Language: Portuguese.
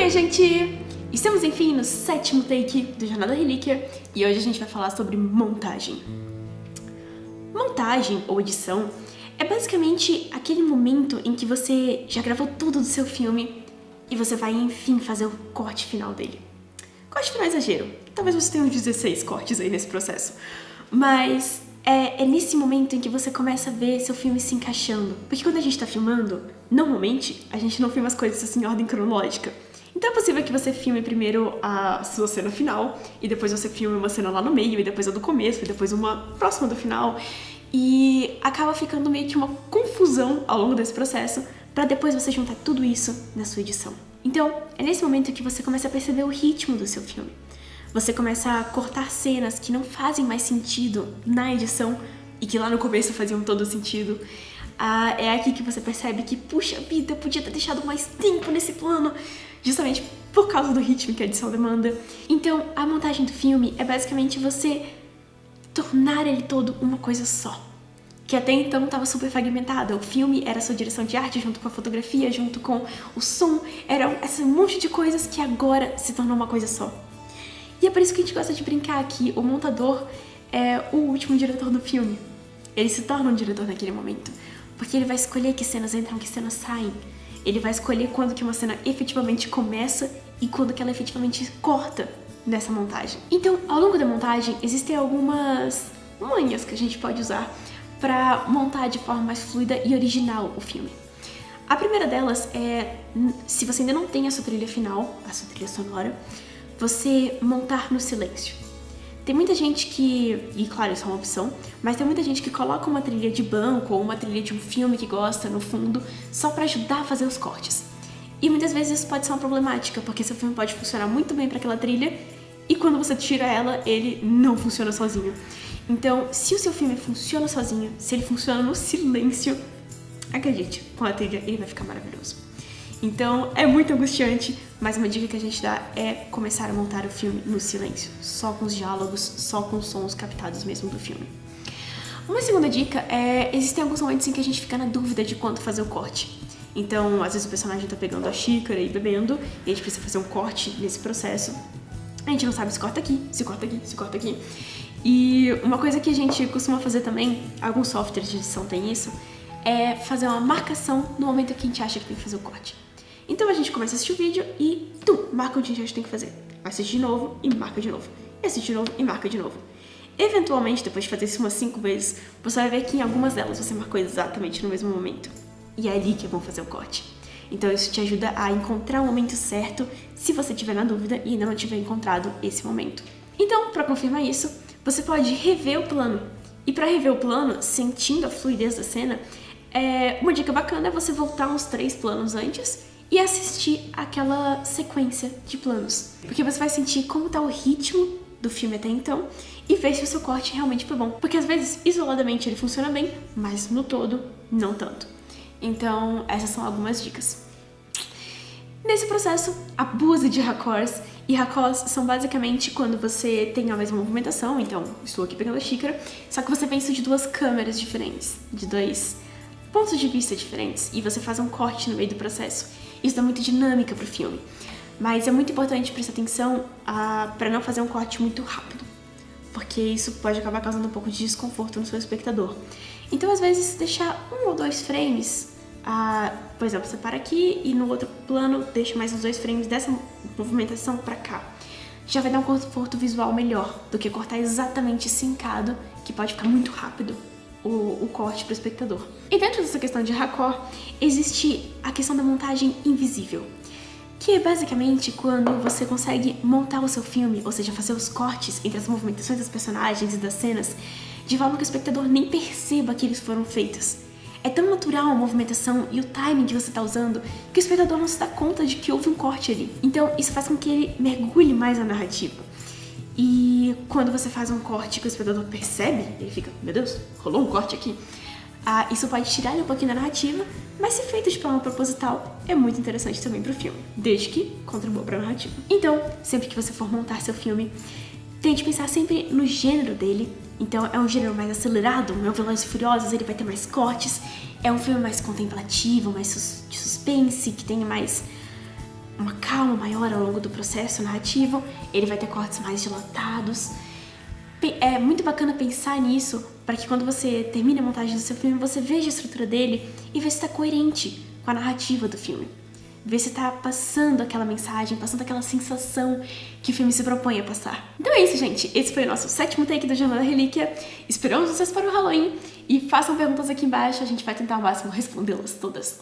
Oi, gente! Estamos enfim no 7º take do Jornada Relíquia e hoje a gente vai falar sobre montagem. Montagem ou edição é basicamente aquele momento em que você já gravou tudo do seu filme e você vai enfim fazer o corte final dele. Corte final é exagero, talvez você tenha uns 16 cortes aí nesse processo, mas é nesse momento em que você começa a ver seu filme se encaixando. Porque quando a gente tá filmando, normalmente a gente não filma as coisas assim em ordem cronológica. Então é possível que você filme primeiro a sua cena final, e depois você filme uma cena lá no meio, e depois a do começo, e depois uma próxima do final. E acaba ficando meio que uma confusão ao longo desse processo, pra depois você juntar tudo isso na sua edição. Então, é nesse momento que você começa a perceber o ritmo do seu filme. Você começa a cortar cenas que não fazem mais sentido na edição e que lá no começo faziam todo sentido. É aqui que você percebe que, puxa vida, eu podia ter deixado mais tempo nesse plano, justamente por causa do ritmo que a edição demanda. Então, a montagem do filme é basicamente você tornar ele todo uma coisa só. Que até então estava super fragmentada. O filme era a sua direção de arte junto com a fotografia, junto com o som. Era esse monte de coisas que agora se tornou uma coisa só. E é por isso que a gente gosta de brincar que o montador é o último diretor do filme. Ele se torna um diretor naquele momento. Porque ele vai escolher que cenas entram, que cenas saem. Ele vai escolher quando que uma cena efetivamente começa e quando que ela efetivamente corta nessa montagem. Então, ao longo da montagem, existem algumas manhas que a gente pode usar para montar de forma mais fluida e original o filme. A primeira delas é, se você ainda não tem a sua trilha final, a sua trilha sonora, você montar no silêncio. Tem muita gente que, e claro, isso é uma opção, mas tem muita gente que coloca uma trilha de banco ou uma trilha de um filme que gosta no fundo só para ajudar a fazer os cortes. E muitas vezes isso pode ser uma problemática, porque seu filme pode funcionar muito bem para aquela trilha e quando você tira ela, ele não funciona sozinho. Então, se o seu filme funciona sozinho, se ele funciona no silêncio, acredite, com a trilha ele vai ficar maravilhoso. Então, é muito angustiante, mas uma dica que a gente dá é começar a montar o filme no silêncio, só com os diálogos, só com os sons captados mesmo do filme. Uma segunda dica é, existem alguns momentos em que a gente fica na dúvida de quando fazer o corte. Então, às vezes o personagem tá pegando a xícara e bebendo, e a gente precisa fazer um corte nesse processo. A gente não sabe se corta aqui, se corta aqui, se corta aqui. E uma coisa que a gente costuma fazer também, alguns softwares de edição têm isso, é fazer uma marcação no momento que a gente acha que tem que fazer o corte. Então a gente começa a assistir o vídeo e marca onde a gente acha que tem que fazer. Assiste de novo e marca de novo. E assiste de novo e marca de novo. Eventualmente, depois de fazer isso umas 5 vezes, você vai ver que em algumas delas você marcou exatamente no mesmo momento. E é ali que é bom fazer o corte. Então isso te ajuda a encontrar o momento certo se você estiver na dúvida e ainda não tiver encontrado esse momento. Então, para confirmar isso, você pode rever o plano. E para rever o plano, sentindo a fluidez da cena, uma dica bacana é você voltar uns 3 planos antes e assistir aquela sequência de planos. Porque você vai sentir como tá o ritmo do filme até então e ver se o seu corte realmente foi bom. Porque às vezes, isoladamente, ele funciona bem, mas no todo, não tanto. Então, essas são algumas dicas. Nesse processo, abuse de raccords. E raccords são basicamente quando você tem a mesma movimentação, então estou aqui pegando a xícara, só que você vê isso de 2 câmeras diferentes, de 2 pontos de vista diferentes, e você faz um corte no meio do processo. Isso dá muita dinâmica pro filme, mas é muito importante prestar atenção para não fazer um corte muito rápido, porque isso pode acabar causando um pouco de desconforto no seu espectador. Então, às vezes, deixar 1 ou 2 frames, por exemplo, você para aqui e no outro plano deixa mais uns 2 frames dessa movimentação pra cá. Já vai dar um conforto visual melhor do que cortar exatamente sincado, que pode ficar muito rápido o corte pro espectador. E dentro dessa questão de raccord, existe a questão da montagem invisível, que é basicamente quando você consegue montar o seu filme, ou seja, fazer os cortes entre as movimentações dos personagens e das cenas, de forma que o espectador nem perceba que eles foram feitos. É tão natural a movimentação e o timing que você tá usando que o espectador não se dá conta de que houve um corte ali. Então isso faz com que ele mergulhe mais na narrativa. E quando você faz um corte que o espectador percebe, ele fica, meu Deus, rolou um corte aqui. Isso pode tirar ele um pouquinho da narrativa, mas se feito de forma proposital, é muito interessante também pro filme, desde que contribua pra narrativa. Então, sempre que você for montar seu filme, tente pensar sempre no gênero dele. Então é um gênero mais acelerado, é um Velozes e Furiosos, ele vai ter mais cortes. É um filme mais contemplativo, mais de suspense, que tem mais uma calma maior ao longo do processo narrativo, ele vai ter cortes mais dilatados. É muito bacana pensar nisso, para que quando você termine a montagem do seu filme, você veja a estrutura dele e veja se está coerente com a narrativa do filme. Ver se tá passando aquela mensagem, passando aquela sensação que o filme se propõe a passar. Então é isso, gente. Esse foi o nosso 7º take do Jornada da Relíquia. Esperamos vocês para o Halloween e façam perguntas aqui embaixo. A gente vai tentar ao máximo respondê-las todas.